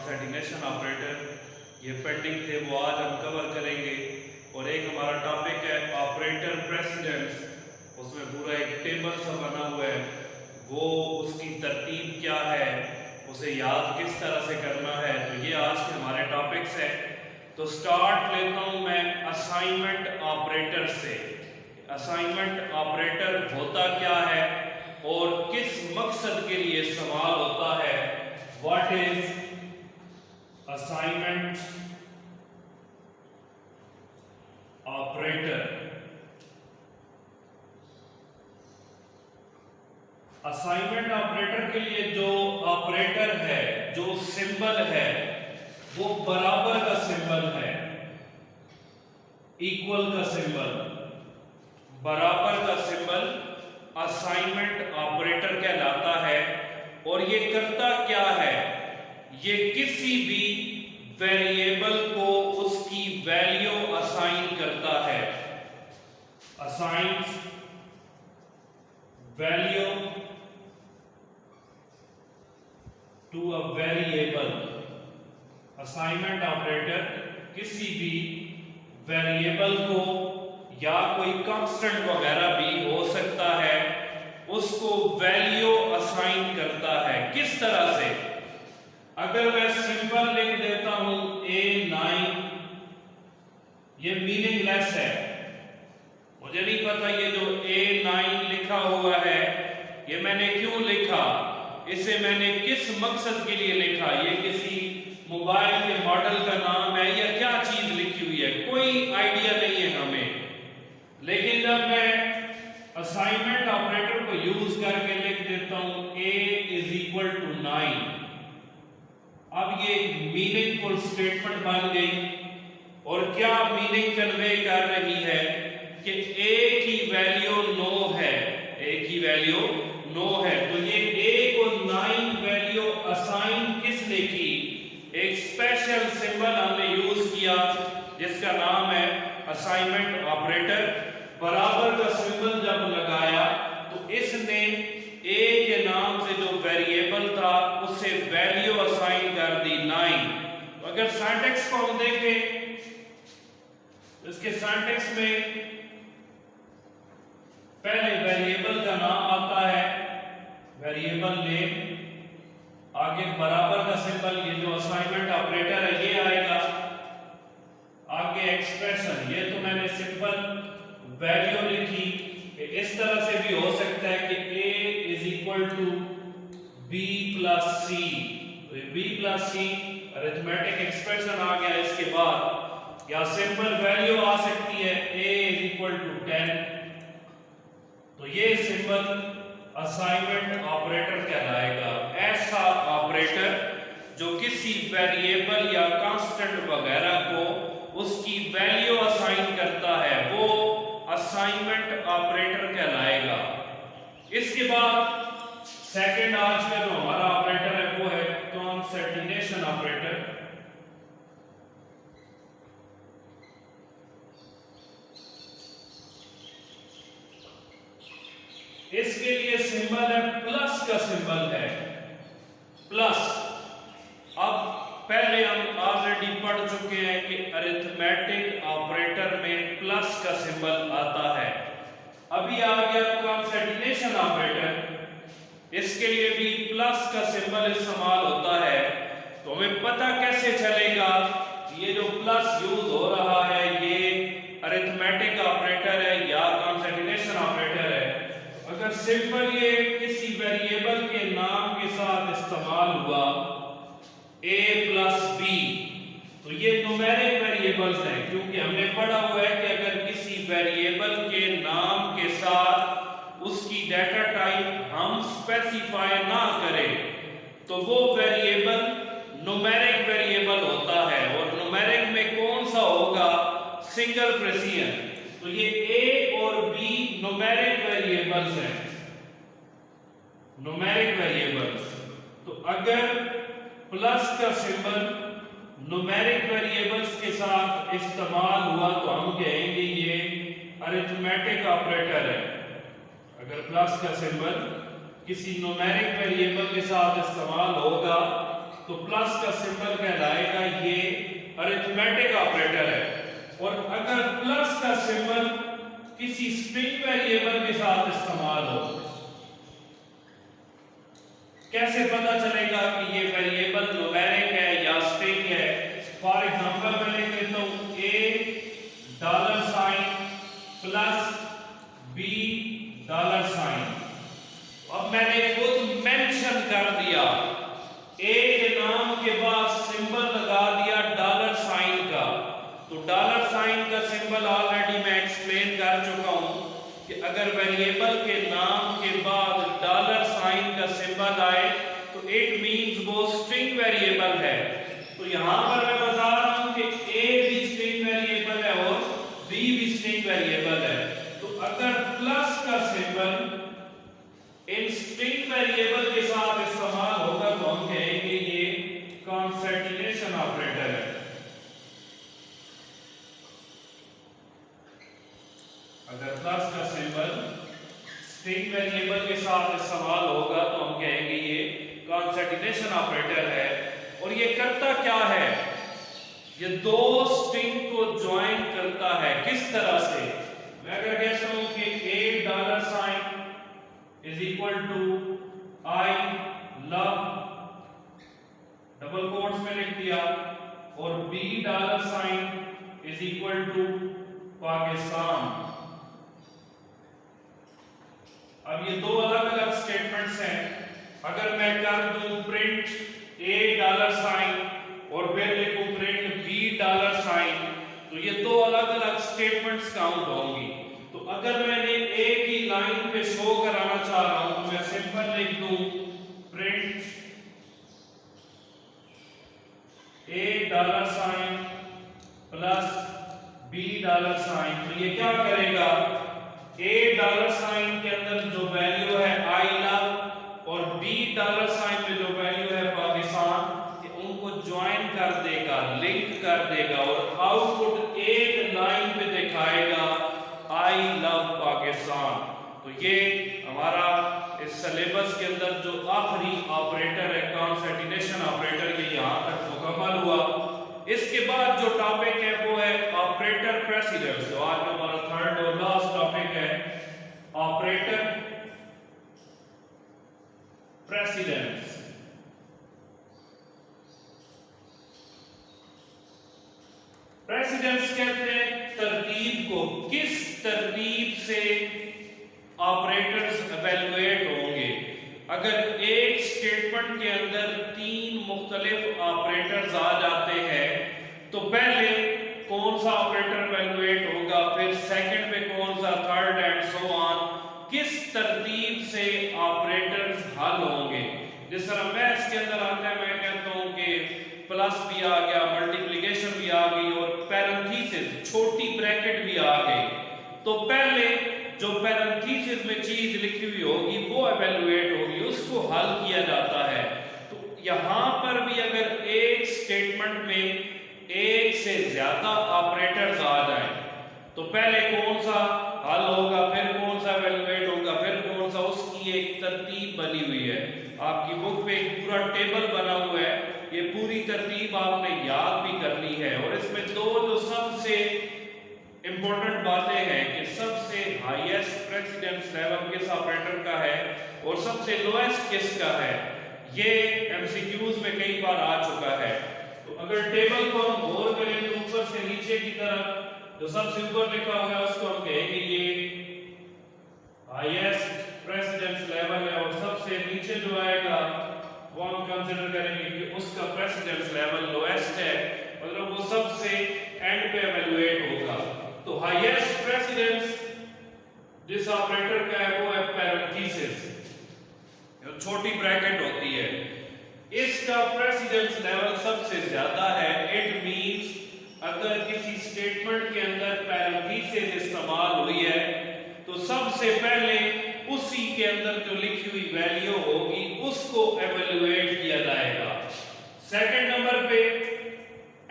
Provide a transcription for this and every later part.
कॉन्सेंटिनेशन operator, ये pending थे वो आज हम कवर करेंगे। और एक हमारा टॉपिक है ऑपरेटर प्रेसिडेंस, उसमें पूरा एक टेबल सा बना हुआ है, वो उसकी तरतीब क्या है, उसे याद किस तरह से करना है। तो ये आज के हमारे टॉपिक्स हैं। तो स्टार्ट लेता हूँ मैं असाइनमेंट ऑपरेटर से। असाइनमेंट ऑपरेटर होता क्या है और किस मकसद के लिए इस्तेमाल होता है। What is assignment operator. Assignment operator के लिए जो ऑपरेटर है, जो सिंबल है, वो बराबर का सिंबल है, इक्वल का सिंबल, बराबर का सिंबल असाइनमेंट ऑपरेटर कहलाता है। और ये करता क्या है, ये किसी भी वेरिएबल को उसकी वैल्यू असाइन करता है। Assigns value to a variable. Assignment operator किसी भी वेरिएबल को या कोई कांस्टेंट वगैरह भी हो सकता है, उसको वैल्यू असाइन करता है। किस तरह से? अगर मैं सिंपल लिख देता हूं A9, ये मीनिंगलेस है, मुझे नहीं पता ये जो A9 लिखा हुआ है ये मैंने क्यों लिखा, इसे मैंने किस मकसद के लिए लिखा, ये किसी मोबाइल के मॉडल का नाम है या क्या चीज लिखी हुई है, कोई आइडिया नहीं है हमें। लेकिन जब मैं असाइनमेंट ऑपरेटर को यूज करके लिख देता हूं A = 9, अब ये मीनिंगफुल स्टेटमेंट बन गई। और क्या मीनिंग कन्वे कर रही है कि A की वैल्यू 9 है, A की वैल्यू 9 है। तो ये A को 9 वैल्यू असाइन किसने की? एक स्पेशल सिंबल हमने यूज किया जिसका नाम है असाइनमेंट ऑपरेटर। बराबर का सिंबल जब लगाया तो इसने A के नाम से जो वेरिएबल था उससे वैल्यू असाइन कर दी 9। तो अगर सिंटैक्स को हम देखें, इसके सिंटैक्स में पहले वेरिएबल का नाम आता है, वेरिएबल नेम, आगे बराबर का सिंबल, ये जो असाइनमेंट ऑपरेटर है ये आएगा, आगे एक्सप्रेशन, ये तो मैंने सिंपल वैल्यू लिखी। इस तरह से भी हो सकता है कि A = B + C, तो B + C अरिथमेटिक एक्सप्रेशन आ गया। इसके बाद या सिंपल वैल्यू आ सकती है A = 10। तो ये सिंबल असाइनमेंट ऑपरेटर कहलाएगा। ऐसा ऑपरेटर जो किसी वेरिएबल या कांस्टेंट वगैरह को उसकी वैल्यू असाइन करता है वो असाइनमेंट ऑपरेटर कहलाएगा। इसके बाद सेकंड आज का जो हमारा ऑपरेटर है वो है कॉन्सेंटिनेशन ऑपरेटर। इसके लिए सिंबल है प्लस का सिंबल है, प्लस। अब पहले हम ऑलरेडी पढ़ चुके हैं कि अरिथमेटिक ऑपरेटर में प्लस का सिंबल आता है। अभी आ गया कॉन्सेंटिनेशन ऑपरेटर, इसके लिए भी प्लस का सिंबल इस्तेमाल होता है। तो हमें पता कैसे चलेगा ये जो प्लस यूज हो रहा है ये अरिथमेटिक ऑपरेटर है या कॉन्सेंटिनेशन ऑपरेटर है? अगर सिंपल ये किसी वेरिएबल के नाम के साथ इस्तेमाल हुआ A + B, तो ये न्यूमेरिक वेरिएबल्स हैं, क्योंकि हमने पढ़ा हुआ है कि अगर किसी वेरिएबल के नाम के साथ उसकी डाटा टाइप हम स्पेसिफाई ना करें तो वो वेरिएबल न्यूमेरिक वेरिएबल होता है। और न्यूमेरिक में कौन सा होगा? Single precision. तो ये A और B न्यूमेरिक वेरिएबल्स हैं, न्यूमेरिक वेरिएबल्स। तो अगर प्लस का सिंबल न्यूमेरिक वेरिएबल्स के साथ इस्तेमाल हुआ तो हम कहेंगे ये अरिथमेटिक ऑपरेटर है। अगर प्लस का सिंबल किसी न्यूमेरिक वेरिएबल के साथ इस्तेमाल होगा तो प्लस का सिंबल कहलाएगा ये अरिथमेटिक ऑपरेटर है। और अगर प्लस का सिंबल किसी स्ट्रिंग वेरिएबल के साथ इस्तेमाल हो, कैसे पता चलेगा कि ये वेरिएबल न्यूमेरिक है या स्ट्रिंग है? फॉर एग्जांपल मैं लिख देता हूं a dollar sign plus b dollar sign. अब मैंने खुद मेंशन कर दिया, a के नाम के बाद सिंबल लगा दिया डॉलर साइन का। तो डॉलर साइन का सिंबल ऑलरेडी मैं एक्सप्लेन कर चुका हूं कि अगर वेरिएबल के नाम के बाद डॉलर साइन का सिंबल आए तो इट मींस वो स्ट्रिंग वेरिएबल है। तो यहां पर मैं बता रहा हूं कि a भी स्ट्रिंग वेरिएबल है और b भी स्ट्रिंग वेरिएबल है। तो अगर प्लस का सिंबल इन स्ट्रिंग वेरिएबल के साथ इस्तेमाल होगा तो हम कहेंगे ये कॉन्सैटिनेशन ऑपरेटर है। अगर प्लस का सिंबल स्ट्रिंग वेरिएबल के साथ इस्तेमाल होगा तो हम कहेंगे ये कॉन्सैटिनेशन ऑपरेटर है। और ये करता क्या है? ये दो स्ट्रिंग को ज्वाइन करता है। किस तरह से? मैं अगर कहता हूं कि a dollar sign is equal to I love, double quotes में लिख दिया, और b dollar sign is equal to Pakistan. अब ये दो अलग अलग स्टेटमेंट्स हैं। अगर मैं कर दूं प्रिंट a डॉलर साइन और फिर लिखूं प्रिंट b डॉलर साइन, तो ये दो अलग अलग स्टेटमेंट्स काउंट होंगी। तो अगर मैंने a की लाइन पे शो कराना चाह रहा हूं तो मैं सिंपल लिख दूं print a dollar sign plus b dollar sign. तो ये क्या करेगा? a डॉलर साइन के अंदर जो वैल्यू है आई लव और b डॉलर साइन में जो वैल्यू है पाकिस्तान, उनको ज्वाइन कर देगा, लिंक कर देगा और आउटपुट एक लाइन पे दिखाएगा आई लव पाकिस्तान। तो ये हमारा इस सिलेबस के अंदर जो आखिरी ऑपरेटर है कॉन्सैटिनेशन ऑपरेटर, ये यहां तक मुकम्मल हुआ। इसके बाद जो टॉपिक है वो है ऑपरेटर प्रेसिडेंस। तो आज हमारा थर्ड और लास्ट टॉपिक है ऑपरेटर प्रेसिडेंस। प्रेसिडेंस कहते हैं तरतीब को, किस तरतीब से ऑपरेटर्स इवैल्यूएट होंगे। अगर एक स्टेटमेंट के अंदर तीन मुख्तलिफ ऑपरेटर्स आ जाते हैं तो पहले कौन सा ऑपरेटर इवैल्यूएट होगा, फिर सेकंड पे कौन सा, थर्ड एंड सो ऑन, किस तरतीब से ऑपरेटर्स हल होंगे। जिस तरह मैथ्स के अंदर आता है, मैं कहता हूं कि प्लस भी आ गया, मल्टीप्लिकेशन भी आ गई और पैरेंथेसिस छोटी ब्रैकेट भी आ गई। तो पहले जो पैरेंथेसिस में चीज लिखी हुई होगी वो इवैल्यूएट होगी, उसको हल किया जाता है। तो यहां पर भी अगर एक स्टेटमेंट में एक से ज्यादा ऑपरेटर्स आ जाएं तो पहले कौन सा हल होगा, फिर कौन सा इवैल्यूएट होगा, फिर कौन सा, उसकी एक तरतीब बनी हुई है। आपकी बुक पे एक पूरा टेबल बना हुआ है, ये पूरी तरतीब आपने याद भी करनी है। और इसमें दो जो सबसे इंपॉर्टेंट बातें हैं कि सबसे हाईएस्ट प्रेसिडेंस लेवल किस ऑपरेटर का है और सबसे लोएस्ट किसका है, ये एमसीक्यूज में कई बार आ चुका है। तो अगर टेबल को हम गौर करें तो ऊपर से नीचे की तरफ जो सबसे ऊपर लिखा हुआ है उसको हम कहेंगे ये हाईएस्ट प्रेसिडेंस लेवल है, और सबसे नीचे जो आएगा वो हम कंसीडर करेंगे कि उसका प्रेसिडेंस लेवल लोएस्ट है, मतलब वो सबसे एंड पे इवैल्यूएट होगा। तो हाईएस्ट प्रेसिडेंस जिस ऑपरेटर का है वो है पैरेंथेसिस, जो छोटी ब्रैकेट होती है, इसका प्रेसिडेंस लेवल सबसे ज्यादा है। इट मींस अगर किसी स्टेटमेंट के अंदर पैरेंथेसिस इस्तेमाल हुई है तो सबसे पहले उसी के अंदर जो लिखी हुई वैल्यू होगी उसको इवैल्यूएट किया जाएगा। सेकंड नंबर पे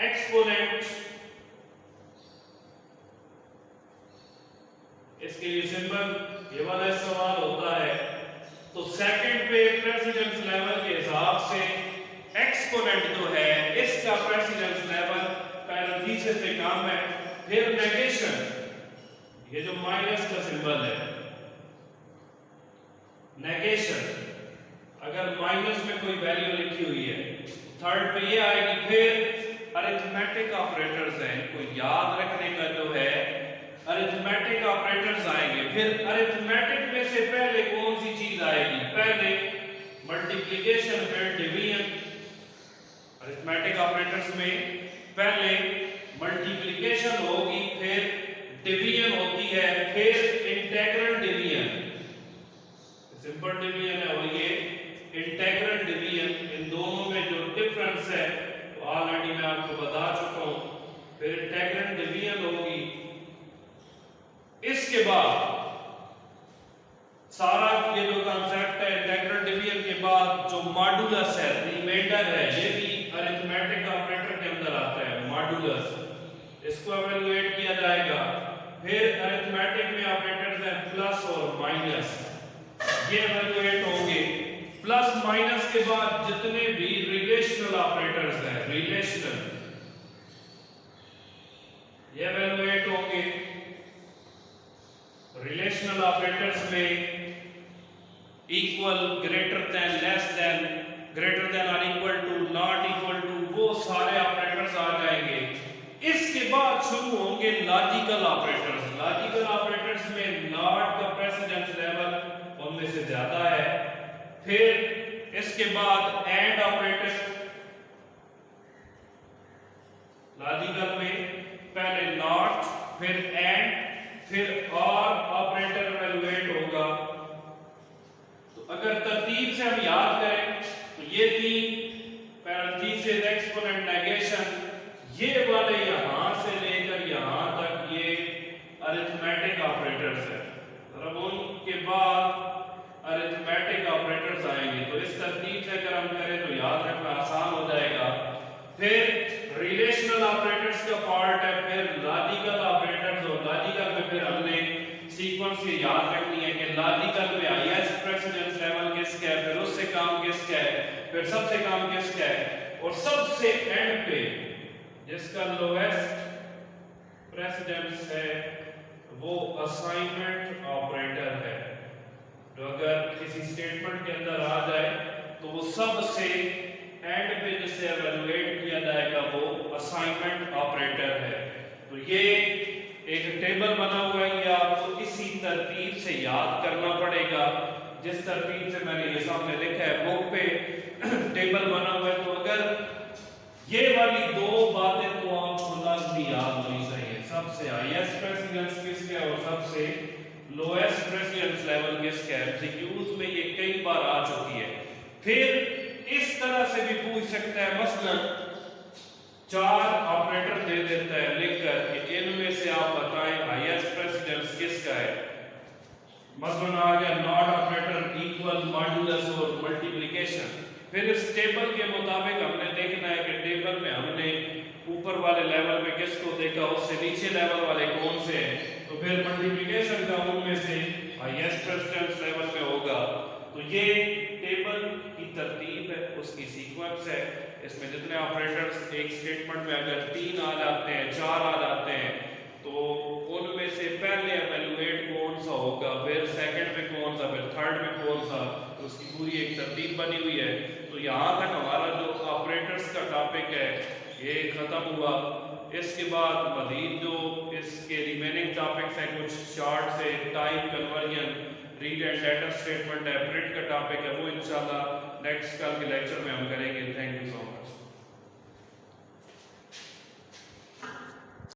एक्सपोनेंट, इसके लिए सिंबल ये वाला इस्तेमाल होता है। तो सेकंड पे प्रेसिडेंस लेवल के हिसाब से एक्सपोनेंट जो है इसका प्रेसिडेंस लेवल पैरेंथेसिस से कम है। फिर नेगेशन, ये जो माइनस का सिंबल है, नेगेशन, अगर माइनस में कोई वैल्यू लिखी हुई है थर्ड पे ये आएगी। फिर अरिथमेटिक ऑपरेटर्स हैं, इनको याद रखने का जो है अरिथमेटिक ऑपरेटर्स आएंगे। फिर अरिथमेटिक में से पहले कौन सी चीज आएगी? पहले मल्टीप्लिकेशन, फिर डिवीजन। अरिथमेटिक ऑपरेटर्स में पहले मल्टीप्लिकेशन होगी, फिर डिवीजन होती है, फिर इंटीग्रल डिवीजन, सिंपल डिवीजन है और ये इंटीग्रल डिवीजन। इन दोनों में जो डिफरेंस है तो ऑलरेडी मैं आपको बता चुका हूं। फिर इंटीग्रल डिवीजन होगी। इसके बाद सारा ये जो कांसेप्ट है इंटीग्रल डिवीजन के बाद जो मॉडुलस है, रिमाइंडर है, ये भी अरिथमेटिक ऑपरेटर के अंदर आता है। मॉडुलस, इसको एवेलुएट किया जाएगा। फिर अरिथमेटिक में ऑपरेटर्स हैं प्लस और माइनस, ये एवेलुएट होंगे। प्लस माइनस के बाद जितने भी रिलेशनल ऑपरेटर्स हैं, रिलेशनल, ये एवेलुएट होंगे। रिलेशनल ऑपरेटर्स में equal, greater than, less than, greater than और equal to, not equal to, वो सारे ऑपरेटर्स आ जाएंगे। इसके बाद शुरू होंगे लॉजिकल ऑपरेटर्स। लॉजिकल ऑपरेटर्स में नॉट का प्रेसिडेंस लेवल उनमें से ज्यादा है। फिर इसके बाद एंड ऑपरेटर, लॉजिकल में पहले नॉट, फिर एंड, फिर और ऑपरेटर एवेलुएट होगा। तो अगर तरतीब से हम याद करें तो ये तीन, पैरेंथेसिस, एक्सपोनेंट, नेगेशन, ये वाले यहां से लेकर यहां तक ये अरिथमेटिक ऑपरेटर्स है। और उनके बाद अरिथमेटिक ऑपरेटर्स आएंगे। तो इस तरतीब से अगर हम करें तो याद रखना आसान हो जाएगा। फिर रिलेशनल ऑपरेटर्स का पार्ट है, फिर लॉजिकल ऑपरेटर्स, और लॉजिकल में फिर हमने सीक्वेंस ये याद रखनी है कि लॉजिकल में हाईएस्ट प्रेसिडेंस लेवल किसका है, फिर उससे कम किसका है, फिर सबसे कम किसका है, और सबसे एंड पे जिसका लोएस्ट प्रेसिडेंस है वो असाइनमेंट ऑपरेटर है। तो अगर किसी स्टेटमेंट के अंदर आ जाए तो वो सबसे एंड पे जिसे एवेलुएट किया जाएगा वो असाइनमेंट ऑपरेटर है। तो ये एक टेबल बना हुआ है, ये आपको इसी तरतीब से याद करना पड़ेगा जिस तरतीब से मैंने ये सामने लिखा है बुक पे टेबल बना हुआ है। तो अगर ये वाली दो बातें तो आपको लाजमी याद होनी चाहिए, सबसे हाईएस्ट प्रेसिडेंस किसका है और सबसे लोएस्ट प्रेसिडेंस लेवल किसका है। एमसीक्यूज में ये कई बार आ चुकी है। फिर इस तरह से भी पूछ सकता है, मसलन चार ऑपरेटर दे देता है लिखकर कि इनमें से आप बताएं हाईएस्ट प्रेसिडेंस किसका है। मसलन आ गया नॉट ऑपरेटर, इक्वल, मॉड्यूलस और मल्टीप्लिकेशन। फिर इस टेबल के मुताबिक हमने देखना है कि टेबल में हमने ऊपर वाले लेवल में किसको देखा, उससे नीचे लेवल वाले कौन से हैं। तो फिर मल्टीप्लिकेशन का उनमें से हाईएस्ट प्रेसिडेंस लेवल में होगा। तो ये टेबल की तरतीब है, उसकी सीक्वेंस है। इसमें जितने ऑपरेटर्स एक स्टेटमेंट में अगर 3 आ जाते हैं, 4 आ जाते हैं, तो उनमें से पहले एवेलुएट कौन सा होगा, फिर सेकंड में कौन सा, फिर थर्ड में कौन सा, तो उसकी पूरी एक तरतीब बनी हुई है। तो यहाँ तक हमारा जो ऑपरेटर्स का टॉपिक है ये खत्म हुआ। इसके बाद मजीद जो इसके रिमेनिंग टॉपिक्स हैं कुछ शॉर्ट से, type conversion, read and later statement है, प्रिंट का टॉपिक है, वो इंशाल्लाह नेक्स्ट कल के लेक्चर में हम करेंगे। Thank you so much.